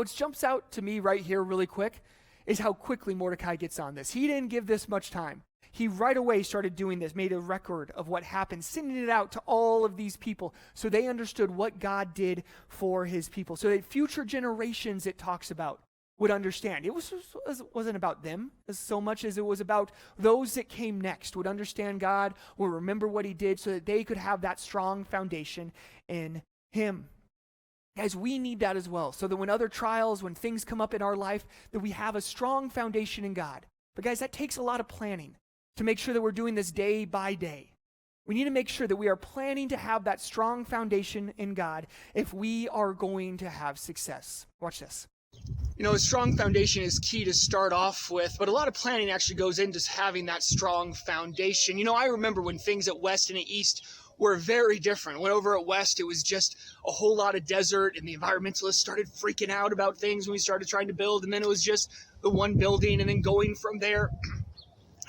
what jumps out to me right here really quick is how quickly Mordecai gets on this. He didn't give this much time. He right away started doing this, made a record of what happened, sending it out to all of these people so they understood what God did for his people, so that future generations, it talks about, would understand. It wasn't about them as so much as it was about those that came next would understand God, would remember what he did so that they could have that strong foundation in him. Guys, we need that as well, so that when other trials, when things come up in our life, that we have a strong foundation in God. But guys, that takes a lot of planning to make sure that we're doing this day by day. We need to make sure that we are planning to have that strong foundation in God if we are going to have success. Watch this. You know, a strong foundation is key to start off with, but a lot of planning actually goes into having that strong foundation. You know, I remember when things at West and at East were very different. When over at West, it was just a whole lot of desert, and the environmentalists started freaking out about things when we started trying to build, and then it was just the one building, and then going from there.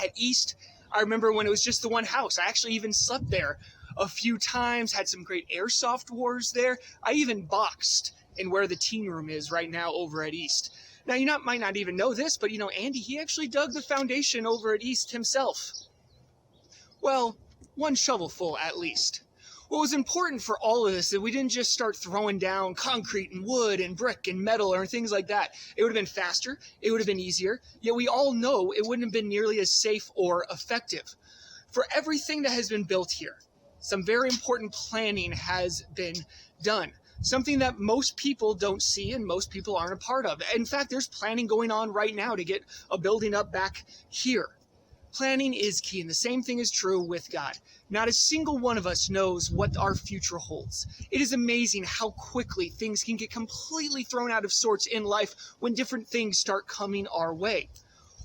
At East, I remember when it was just the one house. I actually even slept there a few times, had some great airsoft wars there. I even boxed in where the teen room is right now over at East. Now, you might not even know this, but, you know, Andy, he actually dug the foundation over at East himself. Well, one shovelful at least. What was important for all of this is that we didn't just start throwing down concrete and wood and brick and metal or things like that. It would have been faster. It would have been easier. Yet we all know it wouldn't have been nearly as safe or effective. For everything that has been built here, some very important planning has been done. Something that most people don't see and most people aren't a part of. In fact, there's planning going on right now to get a building up back here. Planning is key, and the same thing is true with God. Not a single one of us knows what our future holds. It is amazing how quickly things can get completely thrown out of sorts in life when different things start coming our way.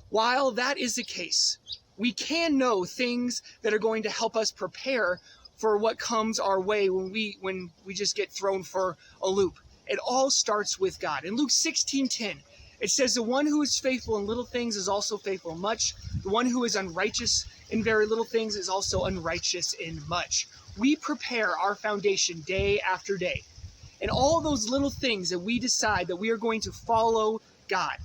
While that is the case, we can know things that are going to help us prepare for what comes our way when we just get thrown for a loop. It all starts with God. In Luke 16:10, it says, "The one who is faithful in little things is also faithful in much. The one who is unrighteous in very little things is also unrighteous in much." We prepare our foundation day after day. And all those little things that we decide that we are going to follow God.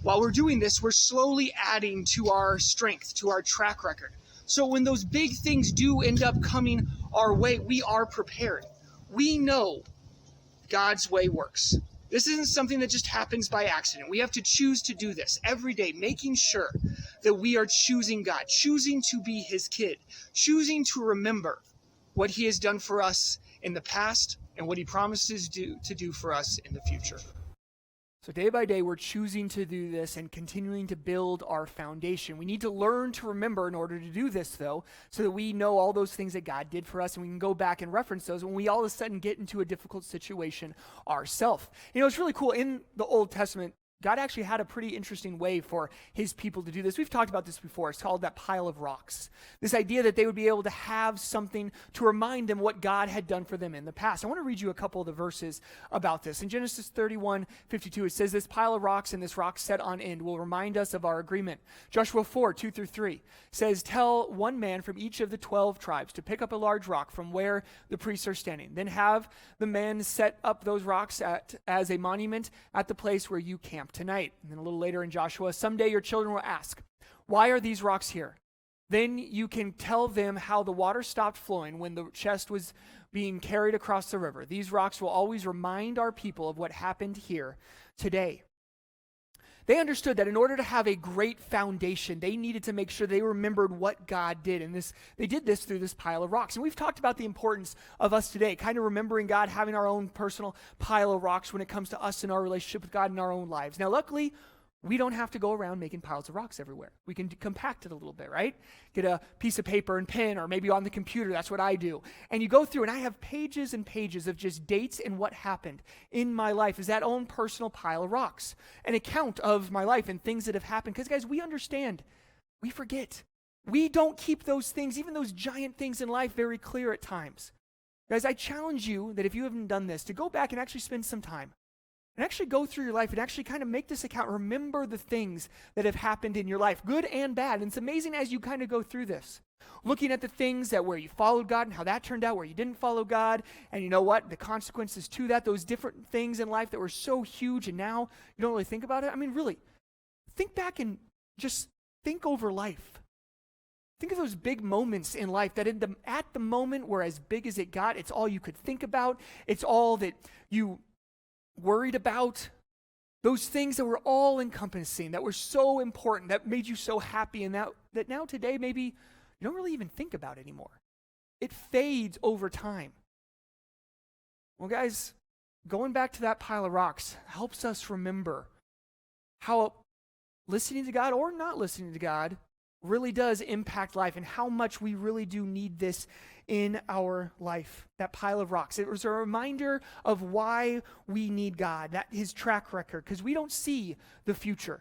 While we're doing this, we're slowly adding to our strength, to our track record. So when those big things do end up coming our way, we are prepared. We know God's way works. This isn't something that just happens by accident. We have to choose to do this every day, making sure that we are choosing God, choosing to be his kid, choosing to remember what he has done for us in the past and what he promises to do for us in the future. So day by day, we're choosing to do this and continuing to build our foundation. We need to learn to remember in order to do this, though, so that we know all those things that God did for us, and we can go back and reference those when we all of a sudden get into a difficult situation ourselves. You know, it's really cool. In the Old Testament, God actually had a pretty interesting way for his people to do this. We've talked about this before. It's called that pile of rocks. This idea that they would be able to have something to remind them what God had done for them in the past. I want to read you a couple of the verses about this. In Genesis 31:52, it says, "This pile of rocks and this rock set on end will remind us of our agreement." Joshua 4:2-3 says, "Tell one man from each of the 12 tribes to pick up a large rock from where the priests are standing. Then have the men set up those rocks as a monument at the place where you camp tonight." And then a little later in Joshua, "Someday your children will ask, 'Why are these rocks here?' Then you can tell them how the water stopped flowing when the chest was being carried across the river. These rocks will always remind our people of what happened here today." They understood that in order to have a great foundation, they needed to make sure they remembered what God did. And they did this through this pile of rocks. And we've talked about the importance of us today, kind of remembering God, having our own personal pile of rocks when it comes to us and our relationship with God in our own lives. Now, luckily, we don't have to go around making piles of rocks everywhere. We can compact it a little bit, right? Get a piece of paper and pen, or maybe on the computer. That's what I do. And you go through, and I have pages and pages of just dates and what happened in my life as that own personal pile of rocks. An account of my life and things that have happened. Because, guys, we understand. We forget. We don't keep those things, even those giant things in life, very clear at times. Guys, I challenge you that if you haven't done this, to go back and actually spend some time and actually go through your life and actually kind of make this account. Remember the things that have happened in your life, good and bad. And it's amazing as you kind of go through this, looking at the things that where you followed God and how that turned out, where you didn't follow God, and you know what, the consequences to that, those different things in life that were so huge and now you don't really think about it. I mean, really, think back and just think over life. Think of those big moments in life that at the moment were as big as it got. It's all you could think about. It's all that you worried about. Those things that were all encompassing, that were so important, that made you so happy, and that now today maybe you don't really even think about anymore. It fades over time. Well, guys, going back to that pile of rocks helps us remember how listening to God or not listening to God really does impact life and how much we really do need this in our life. That pile of rocks. It was a reminder of why we need God, that his track record, because we don't see the future.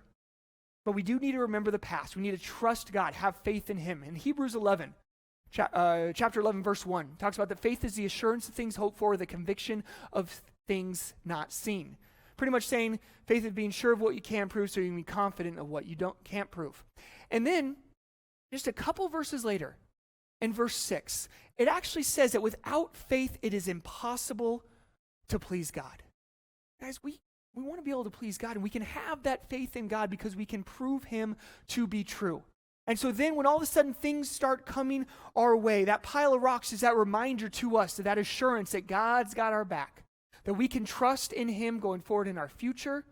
But we do need to remember the past. We need to trust God, have faith in him. In Hebrews 11, chapter 11, verse 1, talks about that faith is the assurance of things hoped for, the conviction of things not seen. Pretty much saying faith is being sure of what you can prove so you can be confident of what you can't prove. And then, just a couple verses later, in verse 6, it actually says that without faith, it is impossible to please God. Guys, we want to be able to please God, and we can have that faith in God because we can prove him to be true. And so then when all of a sudden things start coming our way, that pile of rocks is that reminder to us, that assurance that God's got our back, that we can trust in him going forward in our future,